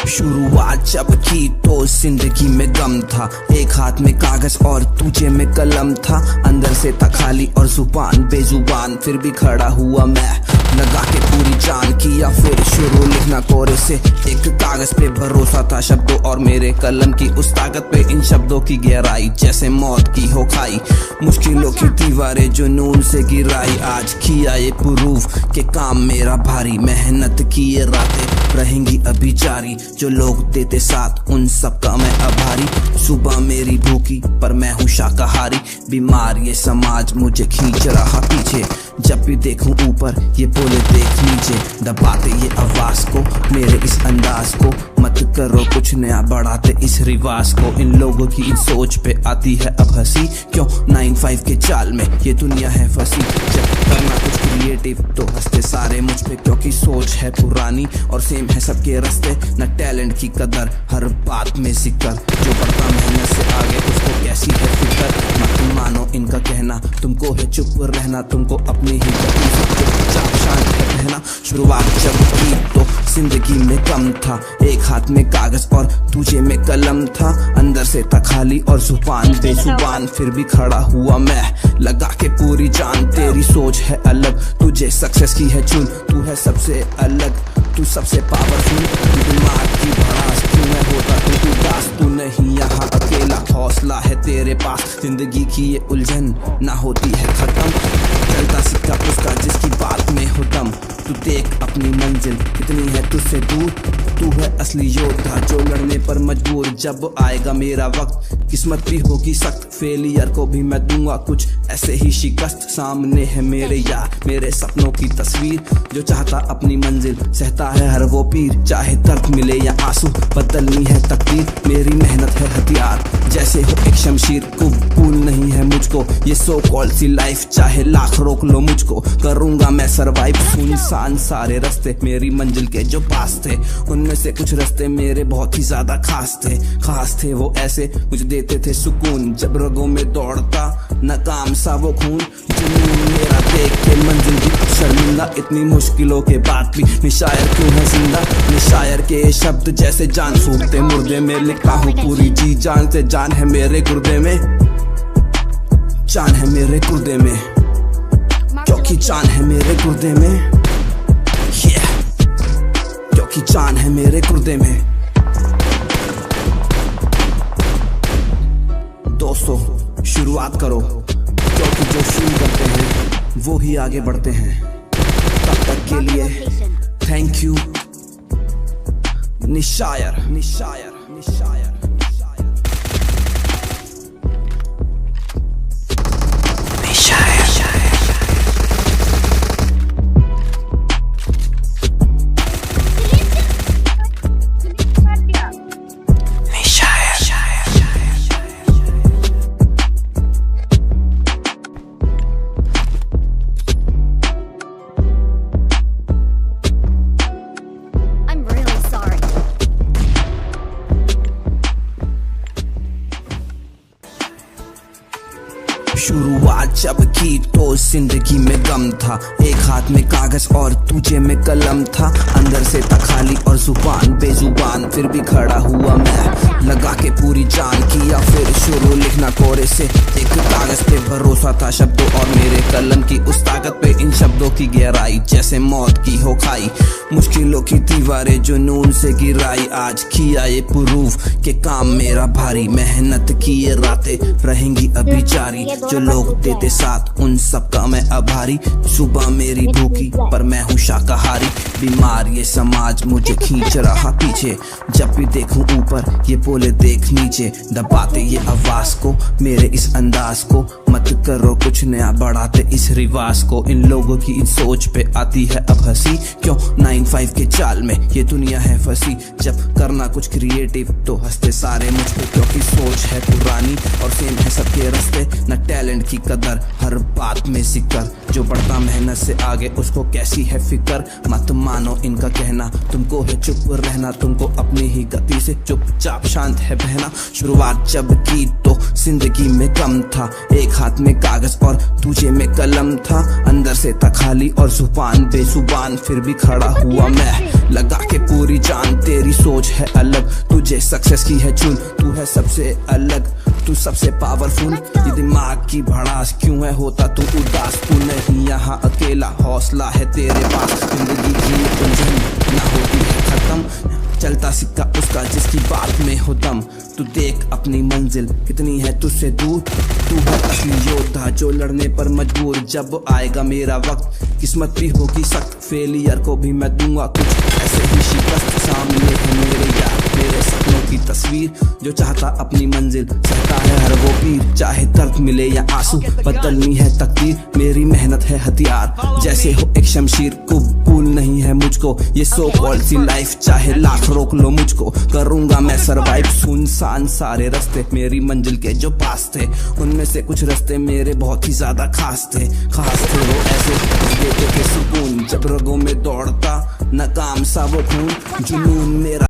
शुरुआत जब की तो जिंदगी में गम था, एक हाथ में कागज और दूजे में कलम था। अंदर से था खाली और जुबान बेजुबान, फिर भी खड़ा हुआ मैं लगा के पूरी जान। किया फिर शुरू लिखना कोरे से, एक कागज पे भरोसा था शब्दों और मेरे कलम की उस ताकत पे। इन शब्दों की गहराई जैसे मौत की हो खाई, मुश्किलों की दीवारें जुनून से गिराई। आज किया ये प्रूफ के काम मेरा भारी, मेहनत की ये रातें रहेंगी अभी जारी। जो लोग देते साथ उन सब का मैं आभारी। सुबह मेरी भूखी पर मैं हूँ शाकाहारी, बीमार ये समाज मुझे खींच रहा पीछे। जब भी देखूं ऊपर ये बोले देख नीचे, दबाते ये आवाज को मेरे इस अंदाज को। मत करो कुछ नया बढ़ाते इस रिवाज को। इन लोगों की इन सोच पे आती है अब हंसी, क्यों 9-5 के चाल में ये दुनिया है फंसी। जब करना कुछ क्रिएटिव तो हंसते सारे मुझ पे, क्योंकि सोच है पुरानी और सेम है सबके रास्ते। न टैलेंट की कदर हर बात में जिक्र, जो बढ़ता मेहनत से आगे उसको कैसी है फिक्र। मत मानो इनका कहना, तुमको है चुप रहना, तुमको अपनी ही गति से चुपचाप शांत रहना। शुरुआत जब की तो जिंदगी में कम था, एक हाथ में कागज और दूजे में कलम था। अंदर से था खाली और जुबान बेजुबान, फिर भी खड़ा हुआ मैं लगा के पूरी जान। तेरी सोच है अलग, तुझे सक्सेस की है चुन, तू है सबसे अलग, तू सबसे पावरफुल। दिमाग की भड़ास क्यों है होता तू उदास, तू नहीं यहाँ अकेला, हौसला है तेरे पास। जिंदगी की ये उलझन ना होती है खत्म, चलता सिक्का उसका जिसकी बात में हो दम। तू देख अपनी मंजिल कितनी है तुझसे दूर, तू है असली योद्धा जो लड़ने पर मजबूर। जब आएगा मेरा वक्त किस्मत भी होगी सख्त, फेलियर को भी मैं दूंगा कुछ ऐसे ही शिकस्त। सामने है मेरे यार मेरे सपनों की तस्वीर, जो चाहता अपनी मंजिल सहता है हर वो पीर। चाहे दर्द मिले या आंसू बदलनी है तकदीर, मेरी मेहनत है हथियार जैसे हो एक शमशीर। कबूल नहीं है मुझको ये सो कॉल्ड सी लाइफ, चाहे लाख रोक लो मुझको करूंगा मैं सरवाइव। सुनसान सारे रास्ते मेरी मंजिल के जो पास थे, उनमें से कुछ रास्ते मेरे बहुत ही ज्यादा खास थे वो ऐसे मुझे देते थे सुकून। जब रगों में दौड़ता नाकाम सा वो खून, जुनून मेरा देख के मंजिल भी शर्मिंदा। इतनी मुश्किलों के बाद भी निशायर क्यों है जिंदा, निशायर के शब्द जैसे जान फूकते मुर्दे में। लिखता हूँ पूरी जी जान से, जान है मेरे गुर्दे में, जान है मेरे गुर्दे में, क्योंकि जान है मेरे गुर्दे में, क्योंकि जान है मेरे गुर्दे में। दोस्तों शुरुआत करो, क्योंकि जो शुरू करते हैं वो ही आगे बढ़ते हैं। तब तक के लिए थैंक यू। निशायर निशायर निशायर। शुरुआत जब की तो जिंदगी में गम था, एक हाथ में कागज और दूजे में कलम था। अंदर से था खाली और जुबान बेजुबान, फिर भी खड़ा हुआ मैं लगा के पूरी जान। किया फिर शुरू लिखना कोरे से, एक कागज पे भरोसा था शब्दों और मेरे कलम की उस ताकत पे। इन शब्दों की गहराई जैसे मौत की हो खाई, मुश्किलों की दीवारें जुनून से गिराई। आज किया ये प्रूफ के काम मेरा भारी, मेहनत की ये रातें रहेंगी अभी जारी। जो लोग देते साथ उन सब का मैं आभारी। सुबह मेरी भूखी पर मैं हूँ शाकाहारी, बीमार ये समाज मुझे खींच रहा पीछे। जब भी देखूं ऊपर ये बोले देख नीचे, दबाते ये आवाज को मेरे इस अंदाज को। मत करो कुछ नया बढ़ाते इस रिवाज को। इन लोगों की इन सोच पे आती है अब हंसी, क्यों 9-5 के चाल में ये दुनिया है फंसी। जब करना कुछ क्रिएटिव तो हंसते सारे मुझ पे, क्योंकि सोच है पुरानी और सेम है सबके रास्ते। न टैलेंट की कदर हर बात में जिक्र, जो बढ़ता मेहनत से आगे उसको कैसी है फिक्र। मत मानो इनका कहना, तुमको है चुप रहना, तुमको अपनी ही गति से चुपचाप शांत है बहना। शुरुआत जब की तो जिंदगी में कम था, एक हाथ में कागज और दूजे में कलम था। अंदर से था खाली और जुबान बेजुबान, फिर भी खड़ा हुआ मैं लगा के पूरी जान। तेरी सोच है अलग, सक्सेस की है चुन, तू है सबसे अलग, तू सबसे पावरफुल। ये दिमाग की भड़ास क्यों है होता तू उदास, तू नहीं यहाँ अकेला, हौसला है तेरे पास। जिंदगी की उलझन ना होती है खत्म, चलता सिक्का उसका जिसकी बात में हो दम। तू देख अपनी मंजिल कितनी है तुझसे दूर, तू है असली योद्धा जो लड़ने पर मजबूर। जब आएगा मेरा वक्त किस्मत भी होगी सख्त, फेलियर को भी मैं दूंगा कुछ ऐसे ही शिकस्त। सामने है मेरे यार मेरे सपनों की तस्वीर, जो चाहता अपनी मंजिल सहता है हर वो पीर। चाहे दर्द मिले या आंसू बदलनी है तकदीर, मेरी मेहनत है हथियार जैसे हो एक शमशीर। कबूल नहीं है मुझको ये सो कॉल्ड सी लाइफ, चाहे लाख रोक लो मुझको करूंगा मैं सरवाइव। सुनसान सारे रास्ते मेरी मंजिल के जो पास थे, उनमें से कुछ रास्ते मेरे बहुत ही ज्यादा खास थे वो ऐसे देते के सुकून। जब रगों में दौड़ता नाकाम सा वो खून, जुनून मेरा